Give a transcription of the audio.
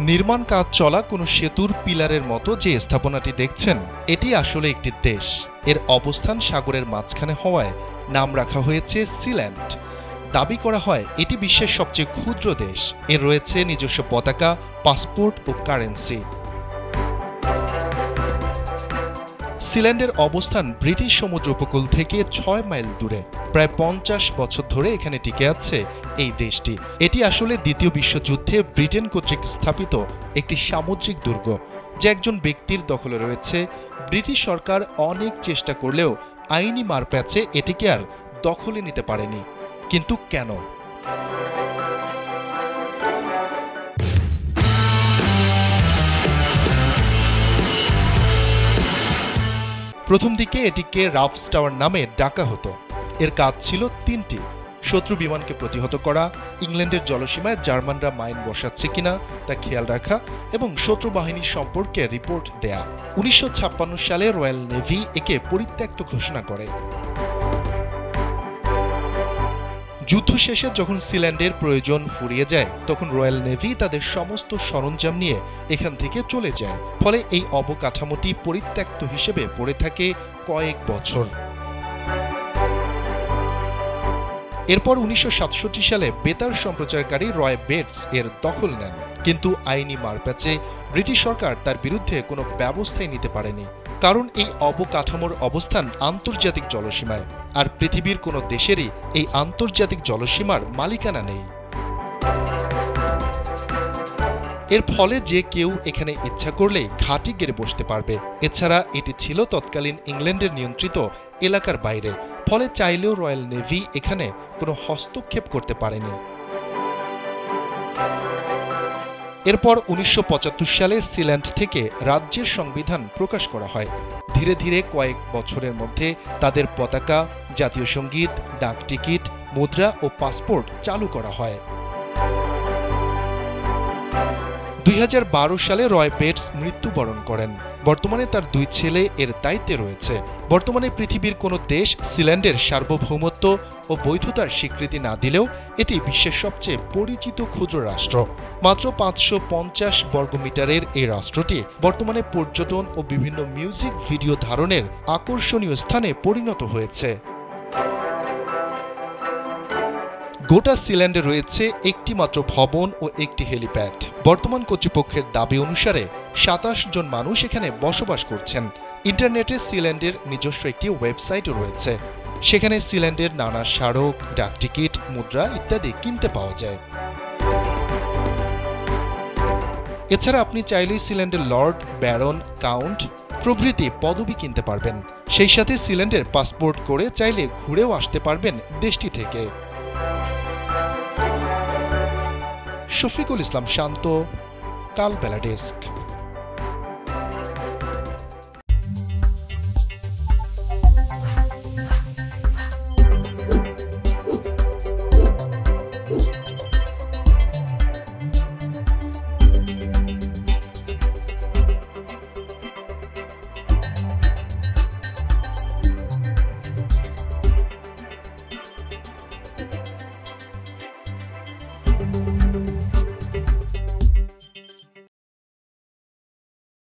নির্মাণ কাজ চলা কোনো সেতুর পিলারের মতো যে স্থাপনাটি দেখছেন, এটি আসলে একটি দেশ। এর অবস্থান সাগরের মাঝখানে হওয়ায় নাম রাখা হয়েছে সিল্যান্ড। দাবি করা হয় এটি বিশ্বের সবচেয়ে ক্ষুদ্র দেশ। এর রয়েছে নিজস্ব পতাকা, পাসপোর্ট ও কারেন্সি। সিল্যান্ডের অবস্থান ব্রিটিশ সমুদ্র উপকূল থেকে ৬ মাইল দূরে। প্রায় ৫০ বছর ধরে এখানে টিকে আছে এই দেশটি। এটি আসলে দ্বিতীয় বিশ্বযুদ্ধে ব্রিটেন কর্তৃক স্থাপিত একটি সামুদ্রিক দুর্গ, যা একজন ব্যক্তির দখলে রয়েছে। ব্রিটিশ সরকার অনেক চেষ্টা করলেও আইনি মারপ্যাচে এটিকে আর দখলে নিতে পারেনি। কিন্তু কেন? প্রথম দিকে এটিকে রাফস টাওয়ার নামে ডাকা হতো। এর কাজ ছিল তিনটি: শত্রু বিমানকে প্রতিহত করা, ইংল্যান্ডের জলসীমায় জার্মানরা মাইন বসাচ্ছে কিনা তা খেয়াল রাখা এবং শত্রু বাহিনীর সম্পর্কে রিপোর্ট দেয়া। ১৯৫৬ সালে রয়্যাল নেভি একে পরিত্যক্ত ঘোষণা করে। যুদ্ধ শেষে যখন সিল্যান্ডের প্রয়োজন ফুরিয়ে যায়, তখন রয়্যাল নেভি তাদের সমস্ত সরঞ্জাম নিয়ে এখান থেকে চলে যায়। ফলে এই অবকাঠামোটি পরিত্যক্ত হিসেবে পড়ে থাকে কয়েক বছর। এরপর ১৯৬৭ সালে বেতার সম্প্রচারকারী রয় বেটস এর দখল নেন, কিন্তু আইনি মারপ্যাচে ব্রিটিশ সরকার তার বিরুদ্ধে কোনো ব্যবস্থাই নিতে পারেনি। কারণ এই অবকাঠামোর অবস্থান আন্তর্জাতিক জলসীমায়, আর পৃথিবীর কোনো দেশেরই এই আন্তর্জাতিক জলসীমার মালিকানা নেই। এর ফলে যে কেউ এখানে ইচ্ছা করলেই ঘাঁটি গেড়ে বসতে পারবে। এছাড়া এটি ছিল তৎকালীন ইংল্যান্ডের নিয়ন্ত্রিত এলাকার বাইরে। ফলে চাইলেও রয়্যাল নেভি এখানে কোনো হস্তক্ষেপ করতে পারেনি। এরপর ১৯৭৫ সালে সিল্যান্ড থেকে রাজ্যের সংবিধান প্রকাশ করা হয়। ধীরে ধীরে কয়েক বছরের মধ্যে তাদের পতাকা, জাতীয় সঙ্গীত, ডাক টিকিট, মুদ্রা ও পাসপোর্ট চালু করা হয়। ২০১২ সালে রয় বেটস মৃত্যুবরণ করেন। বর্তমানে তার ২ ছেলে এর দায়িত্বে রয়েছে। বর্তমানে পৃথিবীর কোনো দেশ সিল্যান্ডের সার্বভৌমত্ব ও বৈধতার স্বীকৃতি না দিলেও এটি বিশ্বের সবচেয়ে পরিচিত ক্ষুদ্র রাষ্ট্র। মাত্র ৫৫০ বর্গমিটারের এই রাষ্ট্রটি বর্তমানে পর্যটন ও বিভিন্ন মিউজিক ভিডিও ধারণের আকর্ষণীয় স্থানে পরিণত হয়েছে। গোটা সিল্যান্ডে রয়েছে একটি মাত্র ভবন ও একটি হেলিপ্যাড। বর্তমান কর্তৃপক্ষের দাবি অনুসারে ২৭ জন মানুষ এখানে বসবাস করছেন। ইন্টারনেটে সিল্যান্ডের নিজস্ব একটি ওয়েবসাইটও রয়েছে। সেখানে সিল্যান্ডের নানা স্মারক, ডাক টিকিট, মুদ্রা ইত্যাদি কিনতে পাওয়া যায়। এছাড়া আপনি চাইলেই সিল্যান্ডের লর্ড, ব্যারন, কাউন্ট প্রভৃতি পদবি কিনতে পারবেন। সেই সাথে সিল্যান্ডের পাসপোর্ট করে চাইলে ঘুরেও আসতে পারবেন দেশটি থেকে। শফিকুল ইসলাম শান্ত, কালবেলা ডেস্ক।